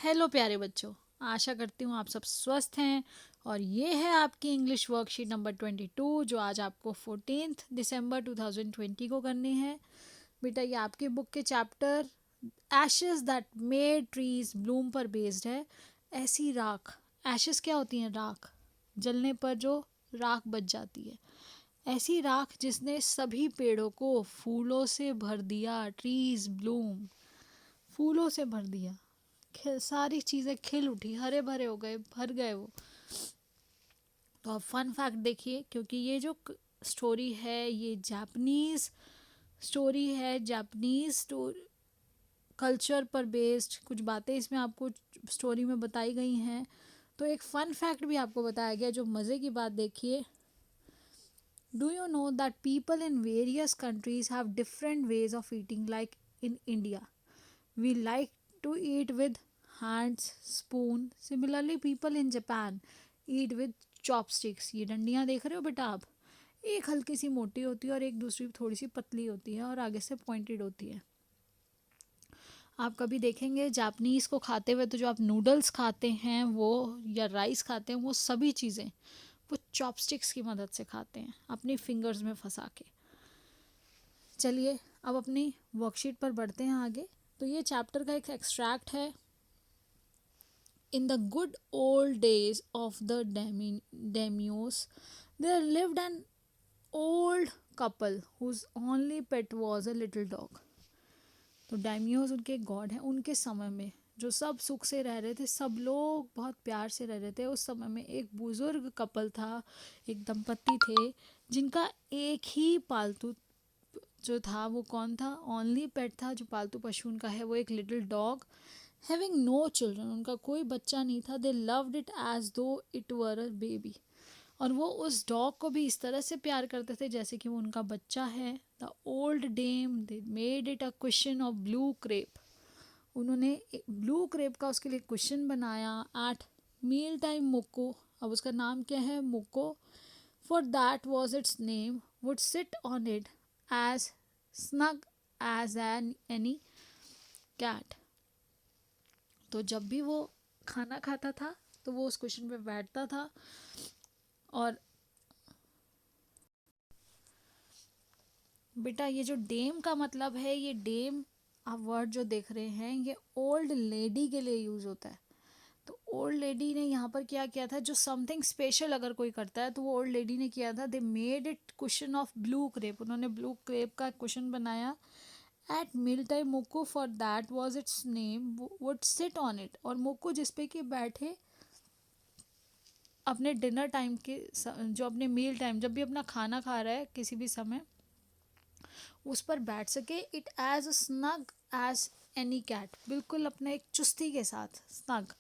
Hello प्यारे बच्चों। आशा करती हूँ आप सब स्वस्थ हैं। और ये है आपकी इंग्लिश वर्कशीट नंबर 22 जो आज आपको 14 दिसंबर 2020 को करनी है। बेटा ये आपकी बुक के chapter ashes that made trees Bloom पर बेस्ड है। ऐसी राख, एशेस क्या होती हैं? राख, जलने पर जो राख बच जाती है। ऐसी राख जिसने सभी पेड़ों को फूलों से भर दिया। ट्रीज ब्लूम, फूलों से भर दिया। सारी चीज़ें खिल उठी, हरे भरे हो गए, भर गए वो। तो अब फन फैक्ट देखिए, क्योंकि ये जो स्टोरी है ये जापानीज स्टोरी है, जापानीज कल्चर पर बेस्ड कुछ बातें इसमें आपको स्टोरी में बताई गई हैं। तो एक फन फैक्ट भी आपको बताया गया जो मज़े की बात। देखिए, do you know that people in various countries have different ways of eating? Like in India we like to eat with hands, spoon. Similarly, people in Japan eat with chopsticks. ये डंडियाँ देख रहे हो बेटा आप? एक हल्की सी मोटी होती है और एक दूसरी थोड़ी सी पतली होती है और आगे से पॉइंटेड होती है। आप कभी देखेंगे जापानीज़ को खाते हुए तो जो आप नूडल्स खाते हैं वो, या राइस खाते हैं, वो सभी चीज़ें वो चॉपस्टिक्स की मदद से खाते हैं, अपनी फिंगर्स में फंसा के। चलिए अब अपनी वर्कशीट पर बढ़ते हैं आगे। तो ये चैप्टर का एक एक्सट्रैक्ट है। In the good old days of the daimyos, there lived an old couple whose only pet was a little dog. तो डायमियोज उनके गॉड हैं। उनके समय में जो सब सुख से रह रहे थे, सब लोग बहुत प्यार से रह रहे थे। उस समय में एक बुजुर्ग कपल था, एक दंपति थे जिनका एक ही पालतू जो था वो कौन था? ओनली पेट था जो पालतू पशु उनका है वो एक little dog. Having no children, उनका कोई बच्चा नहीं था। They loved it as though it were a baby, और वो उस डॉग को भी इस तरह से प्यार करते थे जैसे कि वो उनका बच्चा है। The old dame they made it a cushion of blue crepe, उन्होंने ब्लू क्रेप का उसके लिए क्वेश्चन बनाया। एट मील टाइम मोको, अब उसका नाम क्या है? Moko, for that was its name, would sit on it as snug as an any cat. तो जब भी वो खाना खाता था तो वो उस क्वेश्चन पे बैठता था। और बेटा ये जो डेम का मतलब है, ये डेम आप वर्ड जो देख रहे हैं ये ओल्ड लेडी के लिए यूज होता है। तो ओल्ड लेडी ने यहाँ पर क्या किया था? जो समथिंग स्पेशल अगर कोई करता है तो वो ओल्ड लेडी ने किया था। दे made it question of blue crepe, उन्होंने ब्लू क्रेप का क्वेश्चन बनाया। एट मील टाइम मोको, for that was its name, would sit on it, और मोको जिसपे कि बैठे अपने डिनर टाइम के जो अपने मील टाइम जब भी अपना खाना खा रहा है किसी भी समय उस पर बैठ सके। It as snug as any cat, बिल्कुल अपने एक चुस्ती के साथ। स्नग,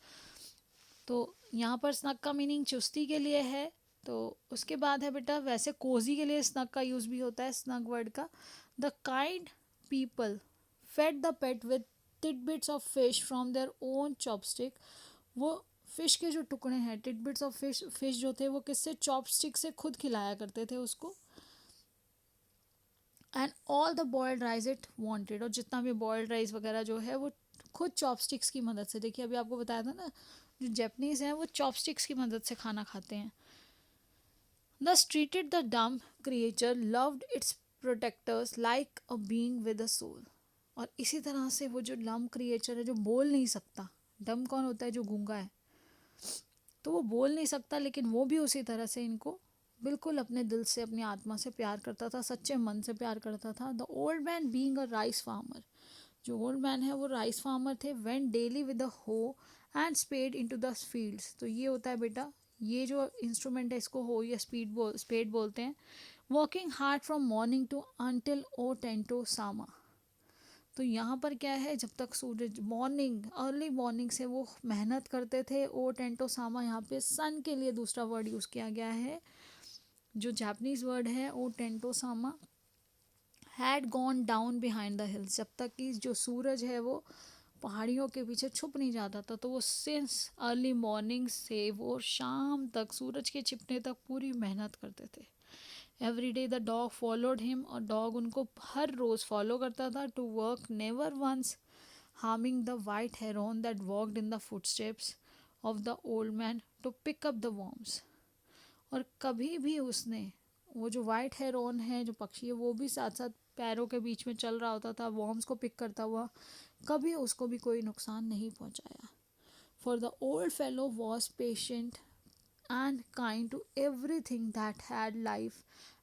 तो यहाँ पर स्नग का मीनिंग चुस्ती के लिए है। तो उसके बाद है बेटा, वैसे कोजी के लिए स्नग का यूज़ भी होता है, स्नग वर्ड का। The kind people fed the pet with tidbits of fish from their own chopsticks, वो फिश के जो टुकड़े हैं, टिडबिट्स ऑफ फिश जो थे वो किससे? चॉपस्टिक से खुद खिलाया करते थे उसको। And all the boiled rice it wanted, और जितना भी बॉयल्ड राइस वगैरह जो है वो खुद चॉपस्टिक्स की मदद से। देखिए अभी आपको बताया था ना, जो जैपनीज हैं वो चॉपस्टिक्स की मदद से खाना खाते हैं। Thus treated the dumb creature loved its protectors like a being with a soul, और इसी तरह से वो जो डम क्रिएचर है जो बोल नहीं सकता, डम कौन होता है? जो गूंगा है, तो वो बोल नहीं सकता लेकिन वो भी उसी तरह से इनको बिल्कुल अपने दिल से, अपनी आत्मा से प्यार करता था, सच्चे मन से प्यार करता था। The old man being a rice farmer, जो ओल्ड मैन है वो राइस फार्मर थे। Went daily with a hoe and spade into the fields, तो ये होता है बेटा, ये जो इंस्ट्रूमेंट है इसको हो या स्पेड बोलते हैं। Working hard from morning to until ओ टेंटो सामा, तो यहाँ पर क्या है? जब तक सूरज, मॉर्निंग, अर्ली मॉर्निंग से वो मेहनत करते थे। ओ टेंटो सामा, यहाँ पे सन के लिए दूसरा वर्ड यूज़ किया गया है, जो जापानीज वर्ड है ओ टेंटो सामा। Had gone down behind the hills, जब तक कि जो सूरज है वो पहाड़ियों के पीछे छुप नहीं जाता था। तो वो सिंस अर्ली मॉर्निंग से वो शाम तक, सूरज के छिपने तक पूरी मेहनत करते थे। Every day the dog followed him, और डॉग उनको हर रोज़ फॉलो करता था। To work never once harming the white heron that walked in the footsteps of the old man to pick up the worms. और कभी भी उसने, वो जो वाइट हेरोन है जो पक्षी है, वो भी साथ साथ पैरों के बीच में चल रहा होता था वॉर्म्स को पिक करता हुआ, कभी उसको भी कोई नुकसान नहीं पहुंचाया. For the old fellow was patient and kind to everything that had life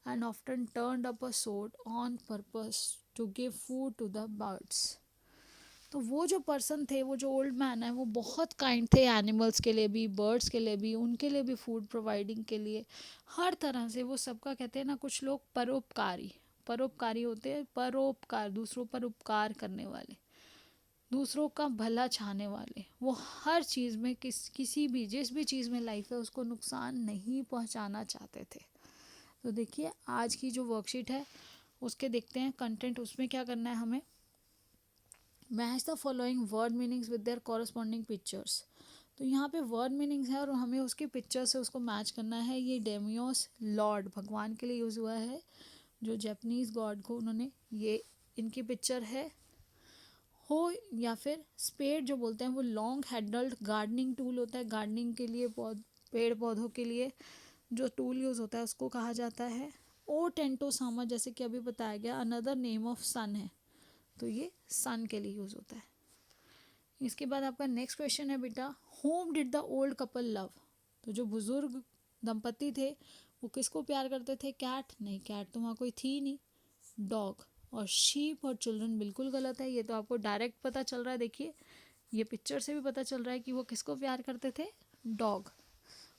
and often turned up a sword on purpose to give food to the birds. तो वो जो पर्सन थे, वो जो ओल्ड मैन है, वो बहुत काइंड थे एनिमल्स के लिए भी, बर्ड्स के लिए भी, उनके लिए भी फूड प्रोवाइडिंग के लिए, हर तरह से वो सबका, कहते हैं ना कुछ लोग परोपकारी, परोपकारी होते हैं, परोपकार, दूसरों पर उपकार करने वाले, दूसरों का भला चाहने वाले, वो हर चीज़ में किसी भी जिस भी चीज़ में लाइफ है उसको नुकसान नहीं पहुंचाना चाहते थे. तो देखिए आज की जो वर्कशीट है उसके देखते हैं कंटेंट. उसमें क्या करना है हमें, match the following word meanings with their corresponding pictures. तो यहाँ पे वर्ड मीनिंग्स है और हमें उसके पिक्चर से उसको मैच करना है. ये डेमियोस लॉर्ड भगवान के लिए यूज़ हुआ है, जो जैपनीज़ गॉड को उन्होंने, ये इनकी पिक्चर है. हो या फिर स्पेड जो बोलते हैं, वो लॉन्ग हैंडल्ड गार्डनिंग टूल होता है, गार्डनिंग के लिए पेड़ पौधों के लिए जो टूल यूज़ होता है उसको कहा जाता है. ओ टेंटोसामा, जैसे कि अभी बताया गया, अनदर नेम ऑफ सन है, तो ये सन के लिए यूज़ होता है. इसके बाद आपका नेक्स्ट क्वेश्चन है बेटा, home did the old couple love. तो जो बुजुर्ग दंपति थे वो किसको प्यार करते थे, कैट नहीं, कैट तो वहाँ कोई थी नहीं, डॉग. और शीप और चिल्ड्रन बिल्कुल गलत है, ये तो आपको डायरेक्ट पता चल रहा है. देखिए ये पिक्चर से भी पता चल रहा है कि वो किसको प्यार करते थे, डॉग.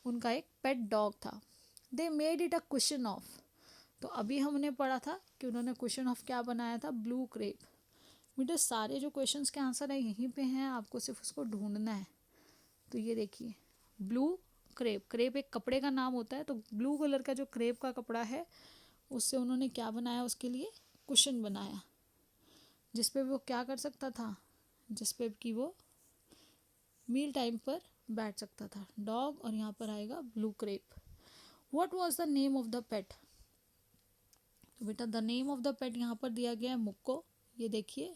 उनका एक पेट डॉग था. दे made it a cushion of. तो अभी हमने पढ़ा था कि उन्होंने क्वेश्चन ऑफ क्या बनाया था, ब्लू क्रेप. बेटा सारे जो क्वेश्चंस के आंसर है यहीं पे हैं, आपको सिर्फ उसको ढूंढना है. तो ये देखिए ब्लू क्रेप, क्रेप एक कपड़े का नाम होता है, तो ब्लू कलर का जो क्रेप का कपड़ा है उससे उन्होंने क्या बनाया, उसके लिए कुशन बनाया, जिसपे वो क्या कर सकता था, जिसपे कि वो मील टाइम पर बैठ सकता था, डॉग. और यहाँ पर आएगा blue crepe. What was the name of the pet. तो बेटा the name of the pet यहाँ पर दिया गया है मुक्को. ये देखिए,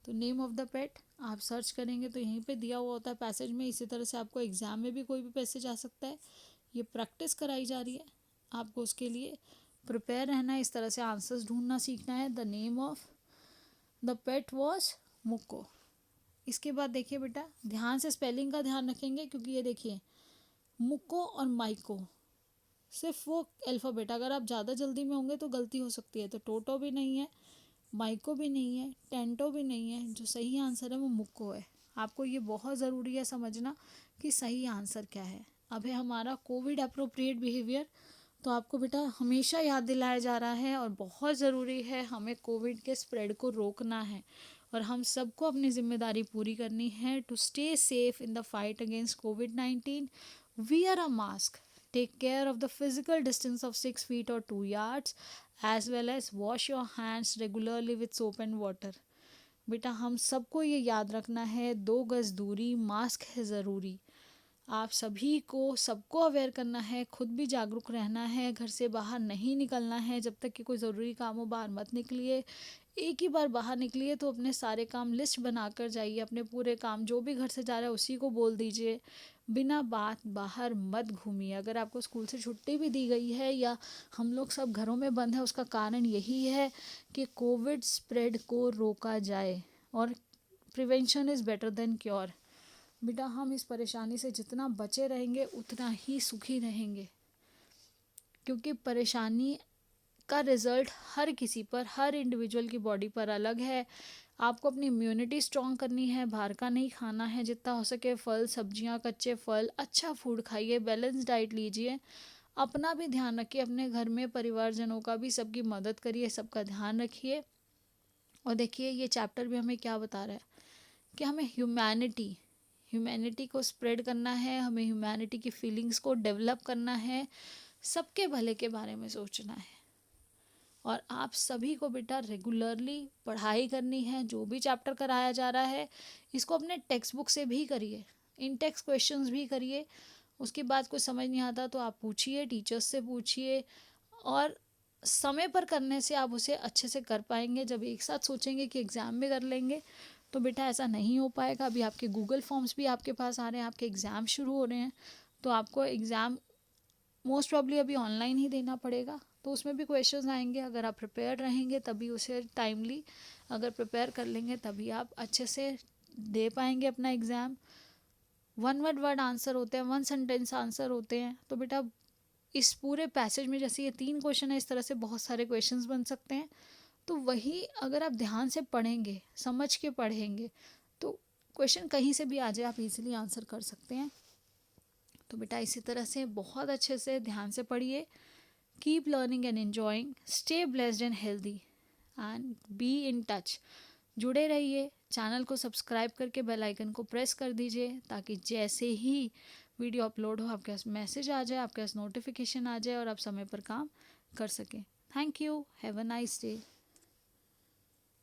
तो नेम ऑफ द पेट आप सर्च करेंगे तो यहीं पे दिया हुआ होता है पैसेज में. इसी तरह से आपको एग्जाम में भी कोई भी पैसेज आ सकता है. ये प्रैक्टिस कराई जा रही है, आपको उसके लिए प्रिपेयर रहना है, इस तरह से आंसर्स ढूंढना सीखना है. The name of the pet was मुक्को. इसके बाद देखिए बेटा, ध्यान से स्पेलिंग का ध्यान रखेंगे, क्योंकि ये देखिए मुक्को और माइको सिर्फ वो अल्फ़ाबेट, अगर आप ज़्यादा जल्दी में होंगे तो गलती हो सकती है. तो टोटो भी नहीं है, माइको भी नहीं है, टेंटो भी नहीं है, जो सही आंसर है वो मुक्को है. आपको ये बहुत ज़रूरी है समझना कि सही आंसर क्या है. अब है हमारा कोविड अप्रोप्रिएट बिहेवियर. तो आपको बेटा हमेशा याद दिलाया जा रहा है और बहुत ज़रूरी है, हमें कोविड के स्प्रेड को रोकना है और हम सबको अपनी जिम्मेदारी पूरी करनी है. To stay safe in the fight against कोविड-19, wear a mask, take care of the physical distance of 6 feet or 2 yards, as well as wash your hands regularly with soap and water. बेटा हम सबको ये याद रखना है, 2 गज दूरी, मास्क है ज़रूरी. आप सभी को सबको अवेयर करना है, खुद भी जागरूक रहना है, घर से बाहर नहीं निकलना है, जब तक कि कोई ज़रूरी काम हो बाहर मत निकलिए. एक ही बार बाहर निकलिए तो अपने सारे काम लिस्ट बनाकर जाइए, अपने पूरे काम जो भी घर से जा रहा है उसी को बोल दीजिए. बिना बात बाहर मत घूमिए. अगर आपको स्कूल से छुट्टी भी दी गई है या हम लोग सब घरों में बंद है, उसका कारण यही है कि कोविड स्प्रेड को रोका जाए और prevention is better than cure. बेटा हम इस परेशानी से जितना बचे रहेंगे उतना ही सुखी रहेंगे, क्योंकि परेशानी का रिज़ल्ट हर किसी पर, हर इंडिविजुअल की बॉडी पर अलग है. आपको अपनी इम्यूनिटी स्ट्रॉन्ग करनी है, बाहर का नहीं खाना है, जितना हो सके फल सब्जियां, कच्चे फल, अच्छा फूड खाइए, बैलेंस डाइट लीजिए, अपना भी ध्यान रखिए, अपने घर में परिवारजनों का भी, सबकी मदद करिए, सबका ध्यान रखिए. और देखिए ये चैप्टर भी हमें क्या बता रहा है कि हमें ह्यूमैनिटी को स्प्रेड करना है, हमें ह्यूमैनिटी की फीलिंग्स को डेवलप करना है, सबके भले के बारे में सोचना है. और आप सभी को बेटा रेगुलरली पढ़ाई करनी है. जो भी चैप्टर कराया जा रहा है इसको अपने टेक्स्ट बुक से भी करिए, इन टेक्स्ट क्वेश्चंस भी करिए. उसके बाद कुछ समझ नहीं आता तो आप पूछिए, टीचर्स से पूछिए, और समय पर करने से आप उसे अच्छे से कर पाएंगे. जब एक साथ सोचेंगे कि एग्ज़ाम में कर लेंगे तो बेटा ऐसा नहीं हो पाएगा। अभी आपके गूगल फॉर्म्स भी आपके पास आ रहे हैं, आपके एग्ज़ाम शुरू हो रहे हैं, तो आपको एग्ज़ाम मोस्ट प्रॉब्ली अभी ऑनलाइन ही देना पड़ेगा। तो उसमें भी क्वेश्चंस आएंगे, अगर आप प्रिपेयर रहेंगे तभी उसे टाइमली अगर प्रिपेयर कर लेंगे तभी आप अच्छे से दे पाएंगे अपना एग्ज़ाम। वन वर्ड आंसर होते हैं, वन सेंटेंस आंसर होते हैं। तो बेटा इस पूरे पैसेज में जैसे ये 3 क्वेश्चन है, इस तरह से बहुत सारे क्वेश्चंस बन सकते हैं। तो वही अगर आप ध्यान से पढ़ेंगे, समझ के पढ़ेंगे, तो क्वेश्चन कहीं से भी आ जाए आप इजीली आंसर कर सकते हैं। तो बेटा इसी तरह से बहुत अच्छे से ध्यान से पढ़िए। Keep learning and enjoying, stay blessed and healthy and be in touch. जुड़े रहिए, चैनल को सब्सक्राइब करके बेल आइकन को प्रेस कर दीजिए ताकि जैसे ही वीडियो अपलोड हो आपके पास मैसेज आ जाए, आपके पास नोटिफिकेशन आ जाए और आप समय पर काम कर सकें। Thank you, have a nice day.